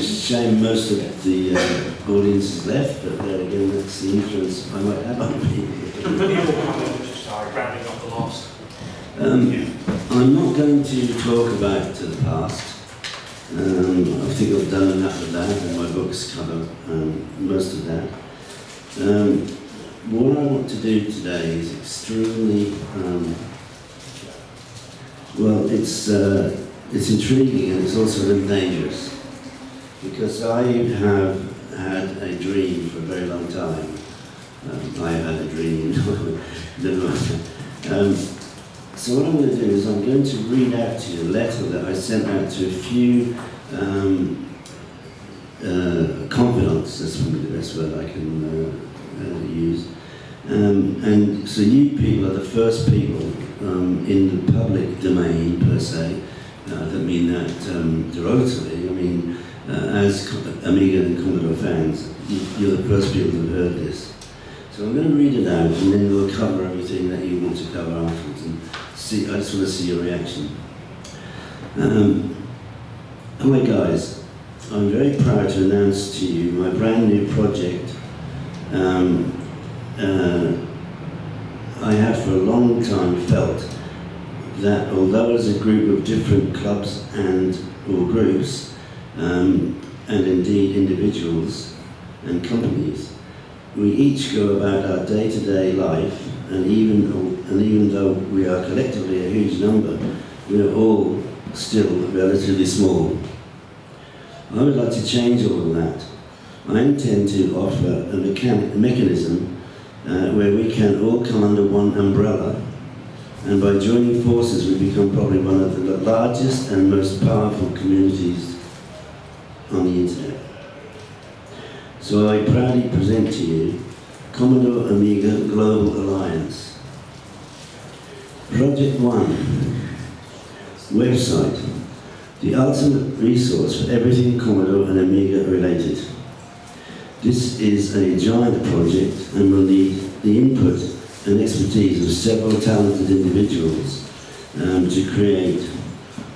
a shame most of the audience is left, but there again, that's the influence I might have on people. Rounding off the last. I'm not going to talk about the past. I think I've done enough of that, and my books cover most of that. What I want to do today is extremely, well, it's intriguing and it's also very dangerous, because I have had a dream for a very long time. I have had a dream. So what I'm going to do is I'm going to read out to you a letter that I sent out to a few confidants, that's probably the best word I can use. And so you people are the first people in the public domain, per se. I don't mean that derogatorily. I mean, as Amiga and Commodore fans, you're the first people who've heard this. So I'm going to read it out, and then we'll cover everything that you want to cover afterwards. And see, I just want to see your reaction. Hi guys, I'm very proud to announce to you my brand new project. I have for a long time felt that although as a group of different clubs or groups, and indeed individuals and companies, we each go about our day-to-day life, and even though we are collectively a huge number, we are all still relatively small. I would like to change all of that. I intend to offer a mechanism where we can all come under one umbrella, and by joining forces we become probably one of the largest and most powerful communities on the internet. So I proudly present to you Commodore Amiga Global Alliance. Project 1, website, the ultimate resource for everything Commodore and Amiga related. This is a giant project and will need the input and expertise of several talented individuals to create,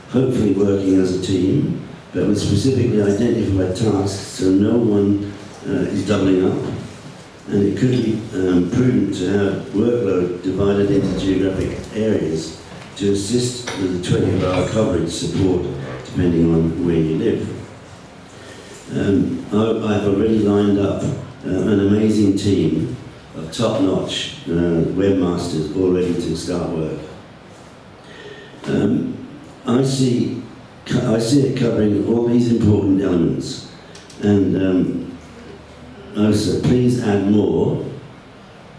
hopefully working as a team, but with specifically identified tasks so no one is doubling up. And it could be prudent to have workload divided into geographic areas to assist with the 24-hour coverage support, depending on where you live. I've already lined up an amazing team of top-notch webmasters all ready to start work. I see it covering all these important elements, and so please add more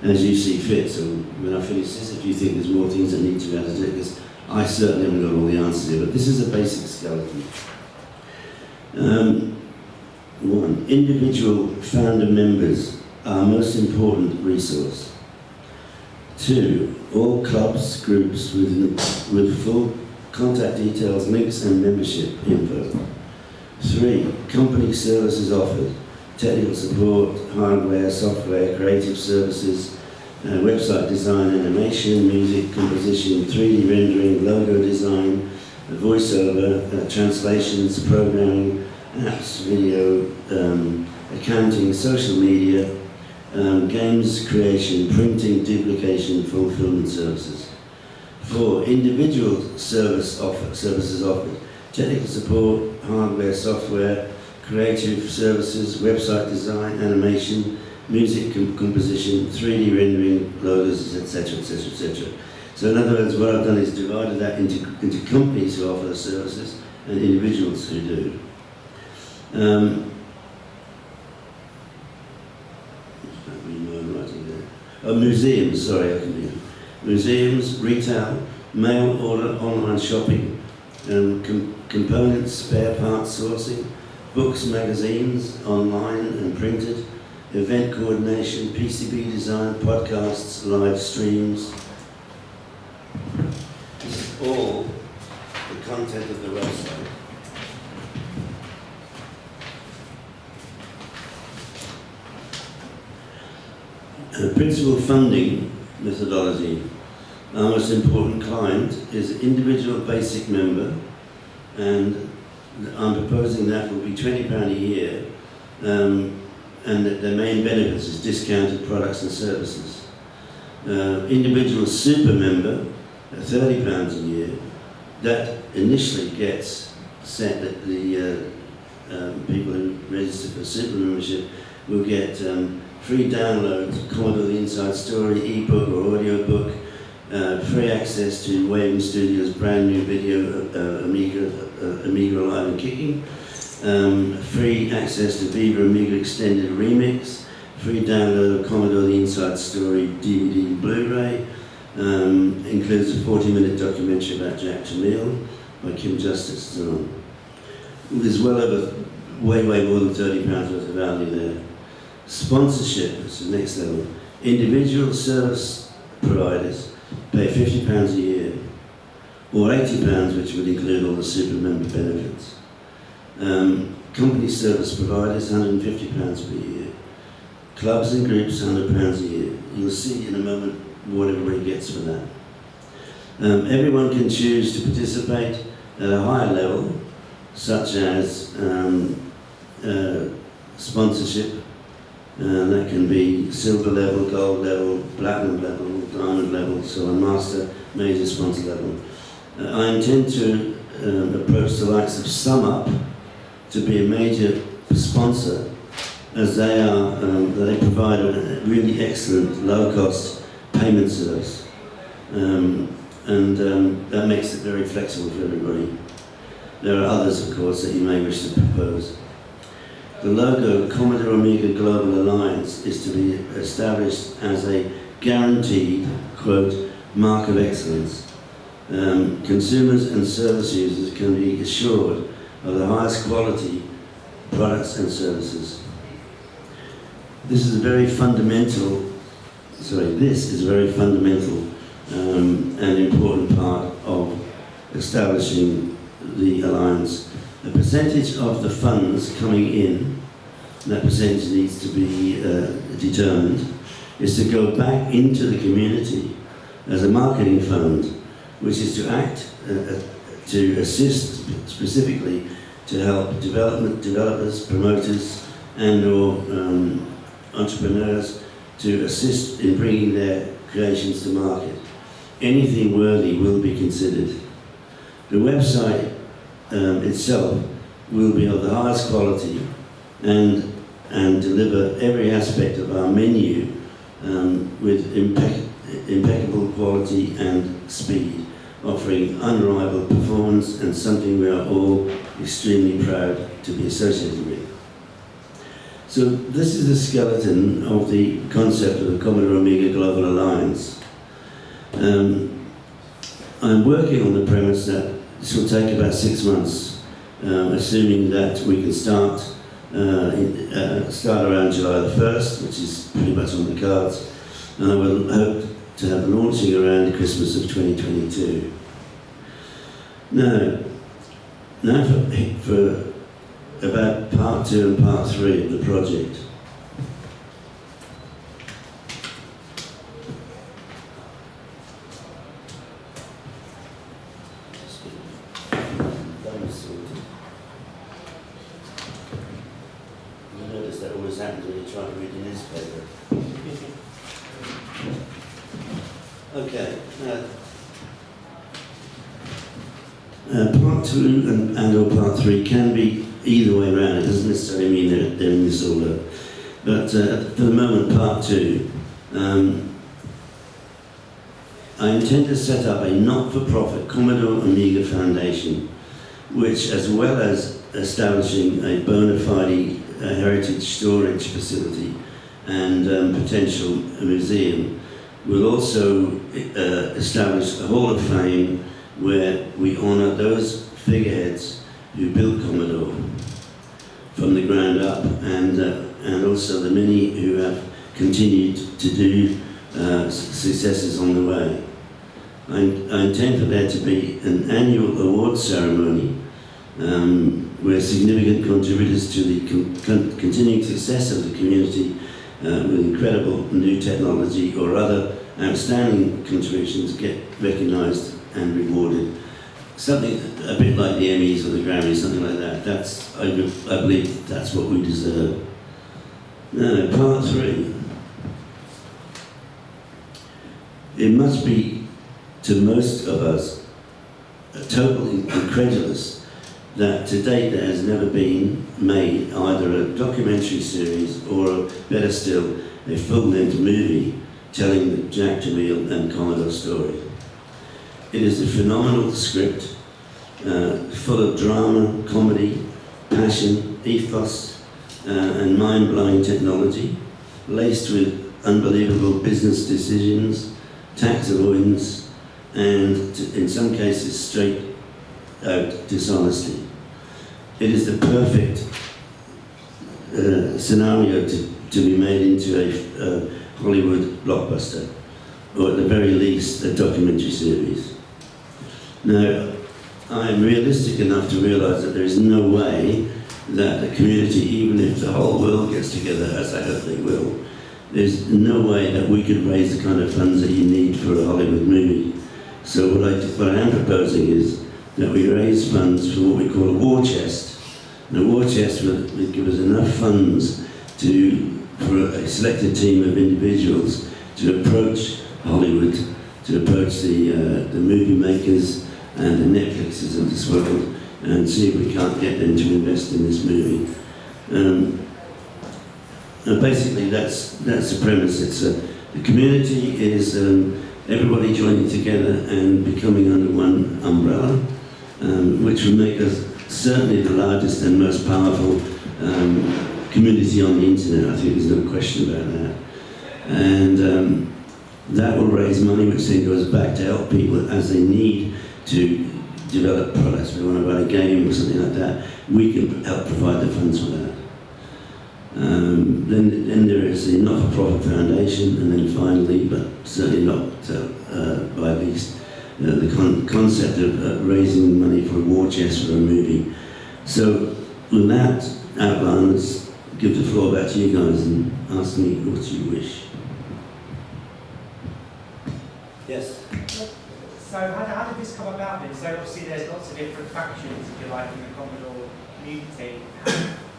as you see fit. So when I finish this, if you think there's more things that need to be added to it, because I certainly haven't got all the answers here, but this is a basic skeleton. 1. Individual founder members are our most important resource. 2. All clubs, groups with full contact details, links and membership info. 3. Company services offered. Technical support, hardware, software, creative services, website design, animation, music composition, 3D rendering, logo design, voiceover, translations, programming, apps, video, accounting, social media, games creation, printing, duplication, fulfillment services. 4. Individual services offered. Technical support, hardware, software, creative services, website design, animation, music composition, 3D rendering, logos, etc., etc., etc. So in other words, what I've done is divided that into companies who offer the services and individuals who do. Museums, sorry, I can read. Museums, retail, mail order, online shopping, components, spare parts sourcing, books, magazines, online and printed, event coordination, PCB design, podcasts, live streams. This is all the content of the website. Principal funding methodology. Our most important client is individual basic member and I'm proposing that will be £20 a year, and that the main benefits is discounted products and services. Individual super member at £30 a year, that initially gets set that the people who register for super membership will get free downloads, Commodore The Inside Story, ebook or audio book, free access to Waving Studios' brand new video, Amiga Alive and Kicking, free access to Viva Amiga Extended Remix, free download of Commodore The Inside Story DVD and Blu-ray, includes a 40-minute documentary about Jack Jamil by Kim Justice and so on. There's well over, way more than £30 worth of value there. Sponsorship, which is the next level. Individual service providers pay £50 a year, or £80, which would include all the super member benefits. Company service providers, £150 per year. Clubs and groups, £100 a year. You'll see in a moment what everybody gets for that. Everyone can choose to participate at a higher level, such as sponsorship. That can be silver level, gold level, platinum level, diamond level, so on, master, major sponsor level. I intend to approach the likes of SumUp to be a major sponsor, as they provide a really excellent low-cost payment service, and that makes it very flexible for everybody. There are others, of course, that you may wish to propose. The logo, Commodore Amiga Global Alliance, is to be established as a guaranteed, quote, mark of excellence. Consumers and service users can be assured of the highest quality products and services. This is a very fundamental and important part of establishing the alliance. A percentage of the funds coming in, that percentage needs to be determined, is to go back into the community as a marketing fund, which is to act to assist specifically to help developers, promoters, and/or entrepreneurs to assist in bringing their creations to market. Anything worthy will be considered. The website itself will be of the highest quality and deliver every aspect of our menu with impeccable quality and speed, offering unrivaled performance and something we are all extremely proud to be associated with. So this is the skeleton of the concept of the Commodore Amiga Global Alliance. I'm working on the premise that this will take about 6 months, assuming that we can start around July the 1st, which is pretty much on the cards, and I will hope to have launching around the Christmas of 2022. Now for about part 2 and part 3 of the project. You notice that always happens when you try to read the newspaper. Okay, part 2 and/or part 3 can be either way around. It doesn't necessarily mean they're in this order. But for the moment, part 2, I intend to set up a not-for-profit Commodore Amiga Foundation, which, as well as establishing a bona fide heritage storage facility and potential museum, will also establish a Hall of Fame where we honour those figureheads who built Commodore from the ground up, and also the many who have continued to do successes on the way. I intend for there to be an annual award ceremony where significant contributors to the continuing success of the community with incredible new technology or other outstanding contributions get recognised and rewarded. something a bit like the Emmys or the Grammys, something like that. I believe that's what we deserve. Now, part 3. It must be, to most of us, totally incredulous that to date there has never been made either a documentary series or, better still, a full-length movie telling the Jack Jamil and Commodore story. It is a phenomenal script, full of drama, comedy, passion, ethos, and mind-blowing technology, laced with unbelievable business decisions, tax avoidance, and in some cases straight out dishonesty. It is the perfect scenario to be made into a Hollywood blockbuster, or at the very least a documentary series. Now, I am realistic enough to realise that there is no way that the community, even if the whole world gets together, as I hope they will, there's no way that we could raise the kind of funds that you need for a Hollywood movie. So what I am proposing is that we raise funds for what we call a war chest. And a war chest would give us enough funds for a selected team of individuals to approach Hollywood, to approach the movie makers and the Netflixes of this world, and see if we can't get them to invest in this movie. And basically, that's the premise. It's the community is everybody joining together and becoming under one umbrella, which would make us certainly the largest and most powerful community on the internet. I think there's no question about that. And that will raise money, which then goes back to help people as they need to develop products. If we want to run a game or something like that, we can help provide the funds for that. Then there is the not-for-profit foundation, and then finally, but certainly not by least, the concept of raising money for a war chest for a movie. So with that outline, let's give the floor back to you guys and ask me what you wish. Yes? So how did this come about then? So obviously there's lots of different factions, if you like, in the Commodore community.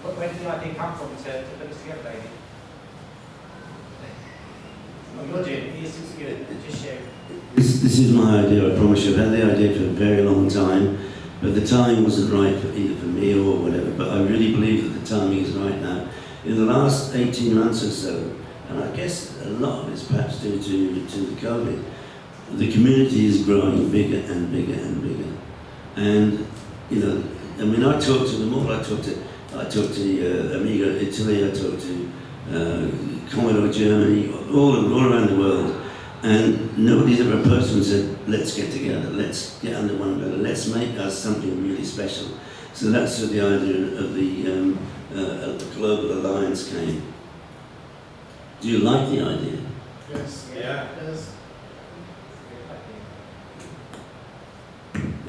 Where did the idea come from to put this together, David? You're doing it, it's good, just share. This is my idea, I promise you. I've had the idea for a very long time, but the time wasn't right for either for me or whatever, but I really believe that the timing is right now. In the last 18 months or so, and I guess a lot of it's perhaps due to the COVID, the community is growing bigger and bigger and bigger. And, you know, I mean, I talk to them all. I talk to Amiga Italy, I talk to Commodore Germany, all around the world. And nobody's ever approached and said, let's get together, let's get under one umbrella, let's make us something really special. So that's where the idea of the global alliance came. Do you like the idea? Yes. Yeah. Yes.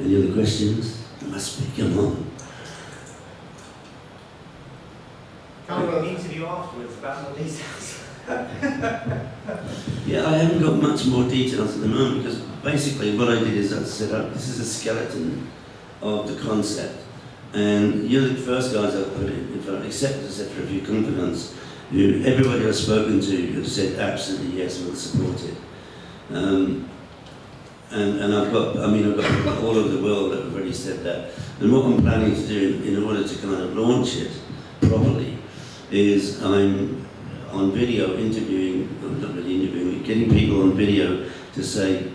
Any other questions? I must be, come on. Can't we have an interview afterwards about more details? Yeah, I haven't got much more details at the moment because basically what I did is I set up, this is a skeleton of the concept. And you're the first guys I've put in front, except for a few confidants, who everybody I've spoken to have said absolutely yes, we'll support it. And I've got all over the world that have already said that. And what I'm planning to do in order to kind of launch it properly is I'm on video interviewing, not really interviewing, getting people on video to say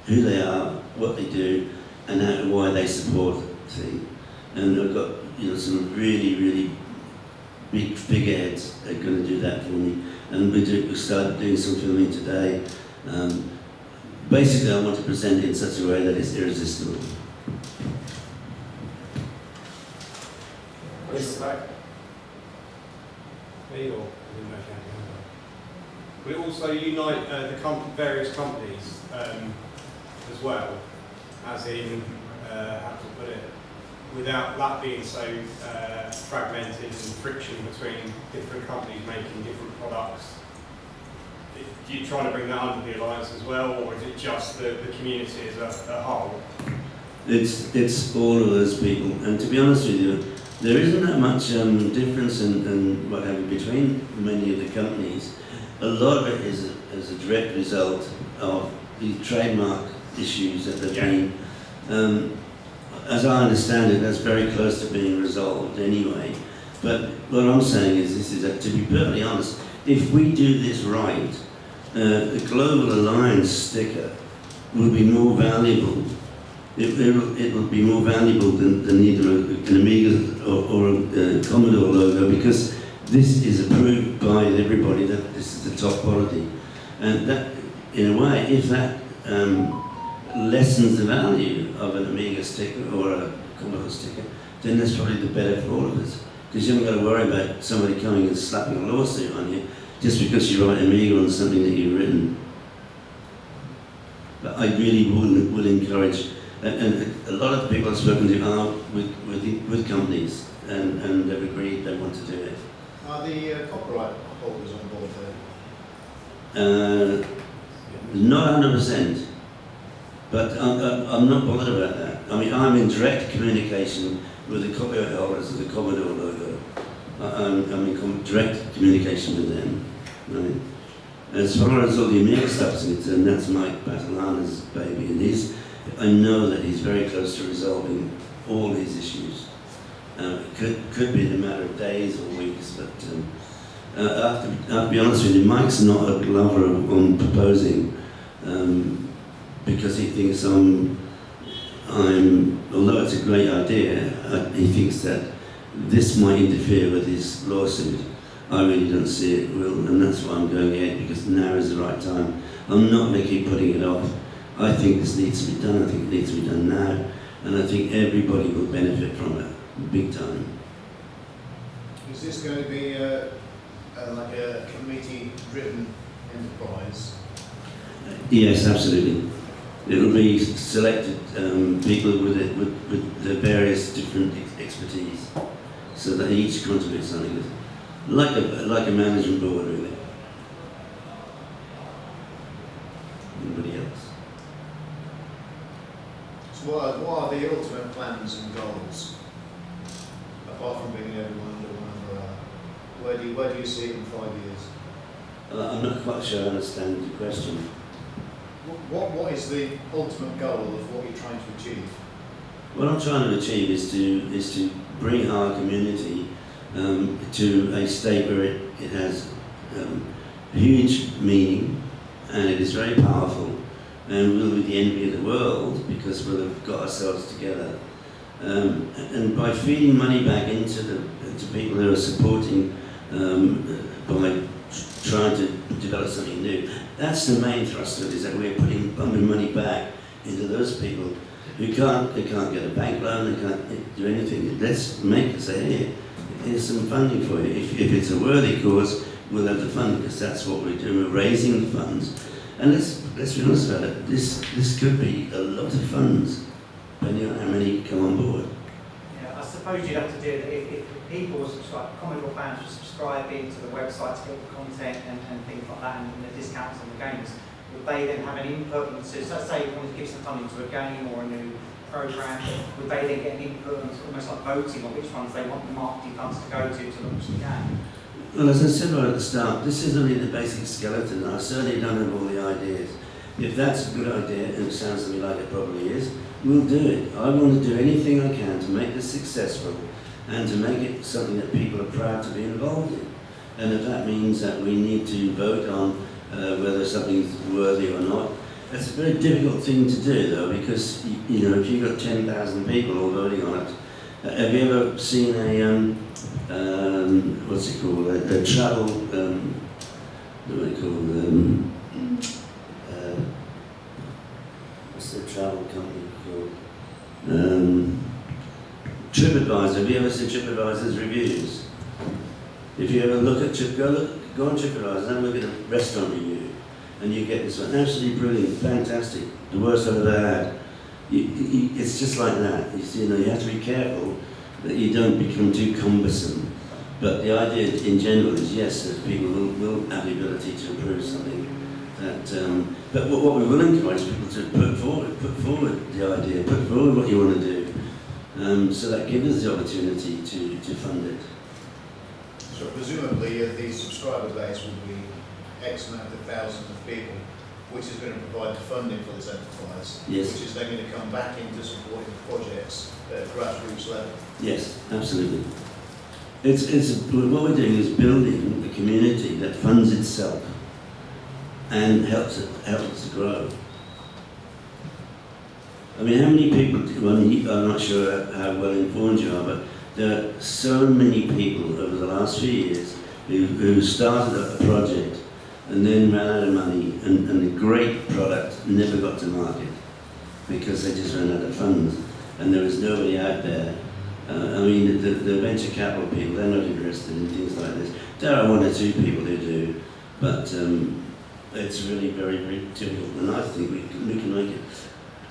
who they are, what they do, and why they support things. And I've got some really, really big figureheads that are going to do that for me. And we started doing some filming today. Basically, I want to present it in such a way that it's irresistible. We also unite the various companies as well, as in, how to put it, without that being so fragmented and friction between different companies making different products. Do you try to bring that under the alliance as well, or is it just the community as a whole? It's all of those people, and to be honest with you, there isn't that much difference and what have you between many of the companies. A lot of it is as a direct result of the trademark issues that have been, as I understand it, that's very close to being resolved anyway. But what I'm saying is this, is that to be perfectly honest, if we do this right, the Global Alliance sticker will be more valuable. It will be more valuable than either an Amiga or a Commodore logo, because this is approved by everybody that this is the top quality. And that, in a way, if that lessens the value of an Amiga sticker or a Commodore sticker, then that's probably the better for all of us. Because you haven't got to worry about somebody coming and slapping a lawsuit on you just because you write Amiga on something that you've written. But I really would encourage, and a lot of the people I've spoken to are with companies, and they've agreed they want to do it. Are the copyright holders on board there? Not 100%, but I'm not bothered about that. I mean, I'm in direct communication with the copyright holders of the Commodore logo. I'm in direct communication with them. Right? As far as all the Amiga stuff's concerned, that's Mike Batalana's baby, and I know that he's very close to resolving all these issues. It could be in a matter of days or weeks, but I have to be honest with you, Mike's not a lover on proposing, because he thinks although it's a great idea, he thinks that this might interfere with his lawsuit. I really don't see it will, and that's why I'm going ahead, because now is the right time. I'm not going to keep putting it off. I think this needs to be done. I think it needs to be done now, and I think everybody will benefit from it, big time. Is this going to be like a committee-driven enterprise? Yes, absolutely. It will be selected people with the various different expertise, so that each contributes something good. Like a management board, really. Anybody else? So what are the ultimate plans and goals, apart from bringing everyone under one umbrella? Where do you see it in 5 years? I'm not quite sure I understand the question. What is the ultimate goal of what you're trying to achieve? What I'm trying to achieve is to bring our community to a state where it has huge meaning, and it is very powerful, and we'll be the envy of the world because we'll have got ourselves together. And by feeding money back into people who are supporting by trying to develop something new, that's the main thrust of it, is that we're pumping money back into those people who can't get a bank loan, they can't do anything. Let's say, hey, here's some funding for you. If it's a worthy cause, we'll have the funding, because that's what we're doing. We're raising the funds. And let's be honest about it, this could be a lot of funds, depending on how many come on board. Yeah, I suppose you'd have to do that if people, Commodore fans, were subscribing to the website to get the content and things like that, and the discounts on the games. Would they then have an input into, so let's say you wanted to give some funding to a game or a new program, would they then get an input and almost like voting on which ones they want the marketing funds to go to launch the game? Well, as I said right at the start, this is only the basic skeleton. I certainly don't have all the ideas. If that's a good idea, and it sounds to me like it probably is, we'll do it. I want to do anything I can to make this successful and to make it something that people are proud to be involved in. And if that means that we need to vote on whether something's worthy or not, that's a very difficult thing to do, though, because you know, if you've got 10,000 people all voting on it, have you ever seen a what's it called? A travel what do they call what's the travel company called? TripAdvisor. Have you ever seen TripAdvisor's reviews? If you ever look at go on TripAdvisor and look at a restaurant review, and you get this one, absolutely brilliant, fantastic, the worst I've ever had. It's just like that. You know, you have to be careful that you don't become too cumbersome. But the idea in general is, yes, that people will have the ability to improve something. But what we will encourage people to put forward the idea, put forward what you want to do, so that gives us the opportunity to fund it. So presumably the subscriber base will be X amount of thousands of people, which is going to provide the funding for this enterprise, Yes. which is then going to come back into supporting projects at a grassroots level. Yes, absolutely. What we're doing is building a community that funds itself and helps it to grow. I mean, how many people, I'm not sure how well informed you are, but there are so many people over the last few years who started a project and then ran out of money, and the great product never got to market because they just ran out of funds, and there was nobody out there. I mean, the venture capital people, they're not interested in things like this. There are one or two people who do, but it's really very, very difficult, and I think we can make it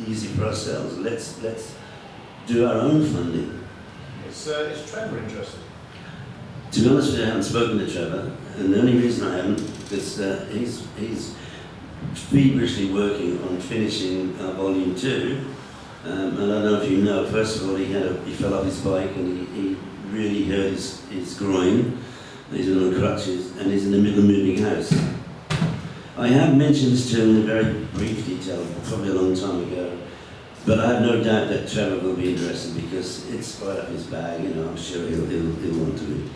easy for ourselves. Let's do our own funding. Is Trevor interested? To be honest with you, I haven't spoken to Trevor, and the only reason I haven't is that he's feverishly working on finishing Volume 2. And I don't know if you know, first of all, he fell off his bike and he really hurt his groin. He's on crutches and he's in the middle of moving house. I have mentioned this to him in very brief detail, probably a long time ago, but I have no doubt that Trevor will be interested because it's right up his bag, I'm sure he'll want to be.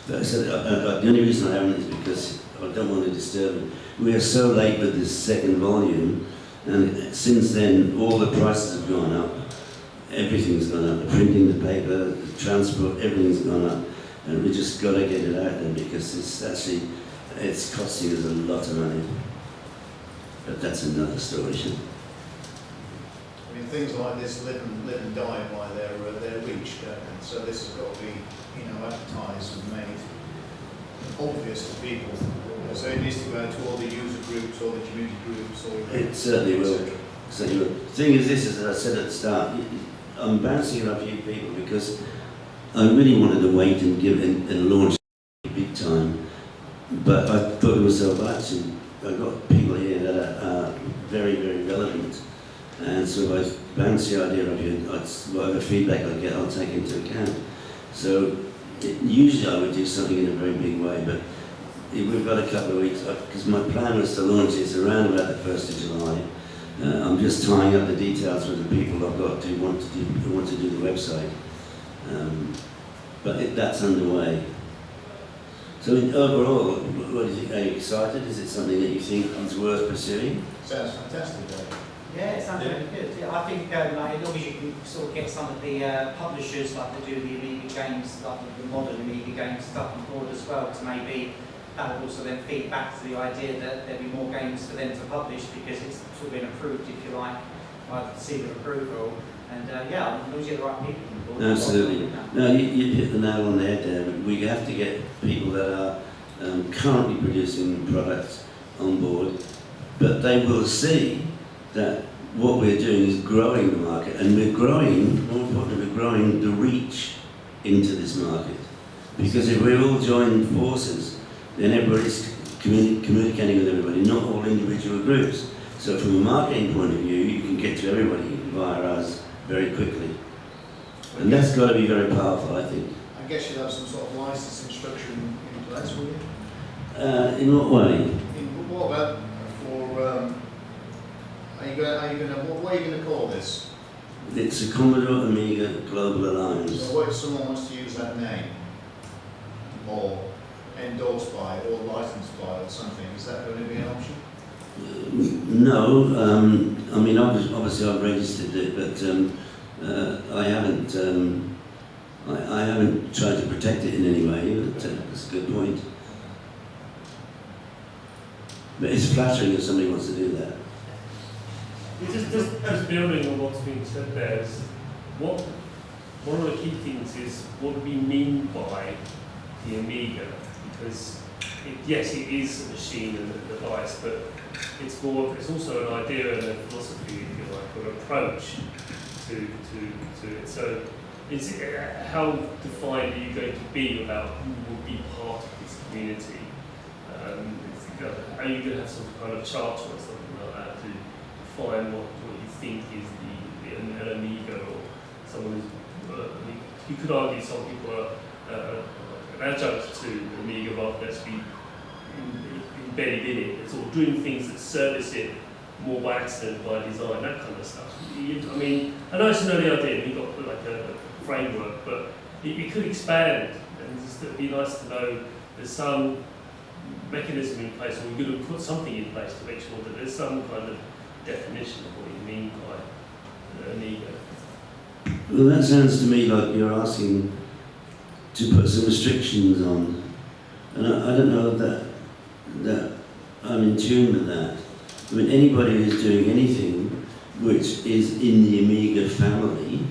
But I said, the only reason I haven't is because I don't want to disturb him. We are so late with this second volume, and since then all the prices have gone up. Everything's gone up, the printing, the paper, the transport, everything's gone up. And we just got to get it out there because it's costing us a lot of money. But that's another story. I mean, things like this live and die by their reach, don't they? So this has got to be, advertised and made obvious to people. So it needs to go to all the user groups, all the community groups, or It certainly will. Certainly will. The thing is this, as I said at the start, I'm bouncing it off you people because I really wanted to wait and give and launch big time. But I thought to myself, actually, I've got people here that are very, very relevant. And so I bounce the idea of you, whatever feedback I get, I'll take into account. So usually I would do something in a very big way, but we've got a couple of weeks, because my plan was to launch this around about the 1st of July. I'm just tying up the details with the people I've got who want to do the website. But that's underway. So overall, what do you think? Are you excited? Is it something that you think is worth pursuing? Sounds fantastic, Dave. Yeah, it sounds really good. Yeah, I think as long as you can sort of get some of the publishers, like they do the Amiga games, like the modern Amiga games stuff on board as well, to maybe that would also then feed back to the idea that there'll be more games for them to publish because it's sort of been approved, if you like, by the seal of approval. And as long as you get the right people on board. Absolutely. No, you hit the nail on the head there. We have to get people that are currently producing products on board, but they will see that what we're doing is growing the market, and we're growing, more importantly, we're growing the reach into this market. Because if we all join forces, then everybody's communicating with everybody, not all individual groups. So from a marketing point of view, you can get to everybody via us very quickly. And that's got to be very powerful, I think. I guess you'll have some sort of licensing structure in place, will you? In what way? What about for, what are you going to call this? It's a Commodore Amiga Global Alliance. So what if someone wants to use that name, or endorsed by, or licensed by, or something? Is that going to be an option? No, I mean obviously I've registered it, but I haven't. I haven't tried to protect it in any way. But, that's a good point. But it's flattering if somebody wants to do that. Just building on what's been said there, is one of the key things is what we mean by the Amiga, because yes, it is a machine and a device, but it's also an idea and a philosophy, if you like, or an approach to it. So how defined are you going to be about who will be part of this community? are you going to have some kind of charter or something like that to define what you think is an Amiga or someone who's, you could argue some people are an adjunct to Amiga rather than actually embedded in it, and sort of doing things that service it more by accident, by design, that kind of stuff. I mean, I know it's an early idea, and you've got like a framework, but it could expand, and it'd be nice to know there's some mechanism in place, or we're going to put something in place to make sure that there's some kind of definition of what you mean by an ego. Well, that sounds to me like you're asking to put some restrictions on, and I don't know that I'm in tune with that. I mean, anybody who's doing anything which is in the Amiga family,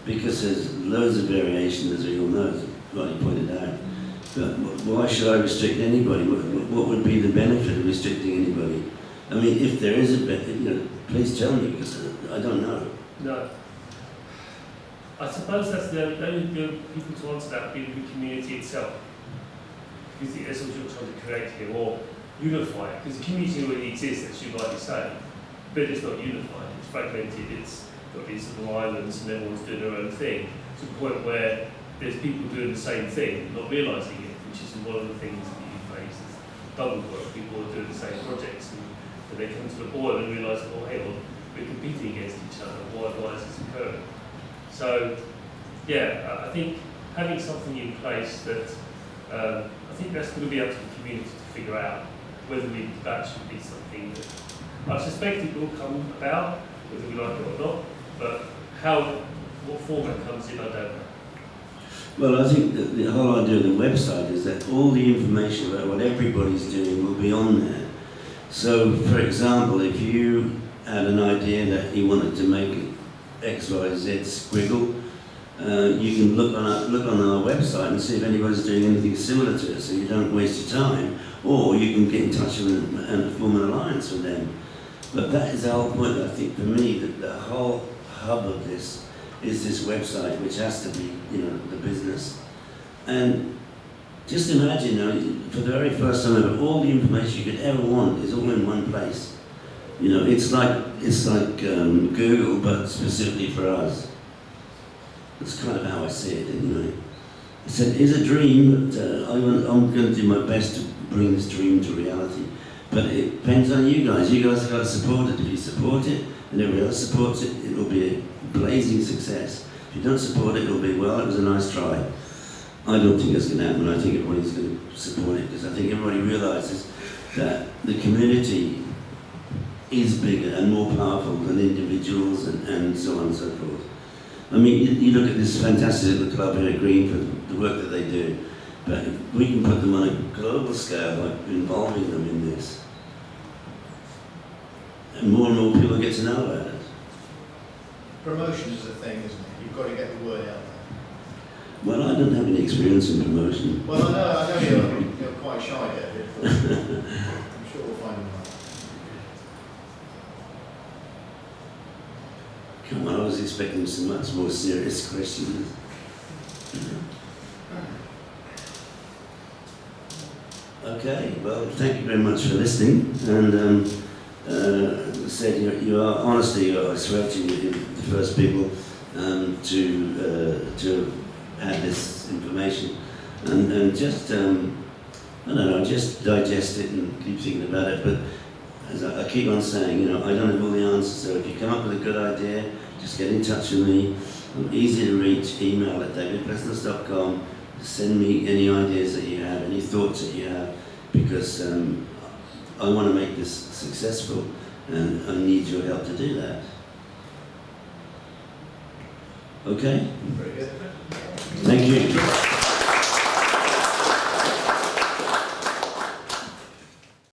because there's loads of variation, as we all know, as rightly pointed out. But why should I restrict anybody? What would be the benefit of restricting anybody? I mean, if there is a benefit, please tell me, because I don't know. No. I suppose that's the only people to answer that would be the community itself. Because that's what you're trying to create here, or unify it. Because the community already exists, as you rightly say, but it's not unified, it's fragmented, it's got these little islands and everyone's doing their own thing, to the point where there's people doing the same thing, not realising it, which is one of the things that you face is double work. People are doing the same projects, and they come to the board and realise, oh, hey, well, we're competing against each other, why is this occurring? So, yeah, I think having something in place that, I think that's going to be up to the community to figure out whether that should be something that, I suspect it will come about, whether we like it or not, but what form it comes in, I don't know. Well, I think that the whole idea of the website is that all the information about what everybody's doing will be on there. So, for example, if you had an idea that you wanted to make an XYZ squiggle, you can look on our website and see if anybody's doing anything similar to it, so you don't waste your time. Or you can get in touch with them and form an alliance with them. But that is the whole point, I think, for me, that the whole hub of this is this website, which has to be, the business. And just imagine, for the very first time ever, all the information you could ever want is all in one place. It's like Google, but specifically for us. That's kind of how I see it, anyway. I said, it's a dream, but I'm going to do my best to bring this dream to reality. But it depends on you guys. You guys have got to support it. If you support it, and everybody else supports it, it will be a blazing success. If you don't support it, it'll be, well, it was a nice try. I don't think that's going to happen. I think everybody's going to support it, because I think everybody realizes that the community is bigger and more powerful than individuals and so on and so forth. I mean, you look at this fantastic little club here at Greenford, the work that they do, but if we can put them on a global scale by involving them in this, and more people get to know about it. Promotion is the thing, isn't it? You've got to get the word out there. Well, I don't have any experience in promotion. Well, I know you're quite shy, David, but I'm sure we'll find a way. Come on, I was expecting some much more serious questions. Okay, well, thank you very much for listening. And as I said, you are honestly, I swear to you, the first people to add this information, and just I don't know, just digest it and keep thinking about it. But as I keep on saying, I don't have all the answers. So if you come up with a good idea, just get in touch with me. I'm easy to reach. Email at davidpleasance.com. Send me any ideas that you have, any thoughts that you have, because I want to make this successful, and I need your help to do that. Okay? Very good. Thank you.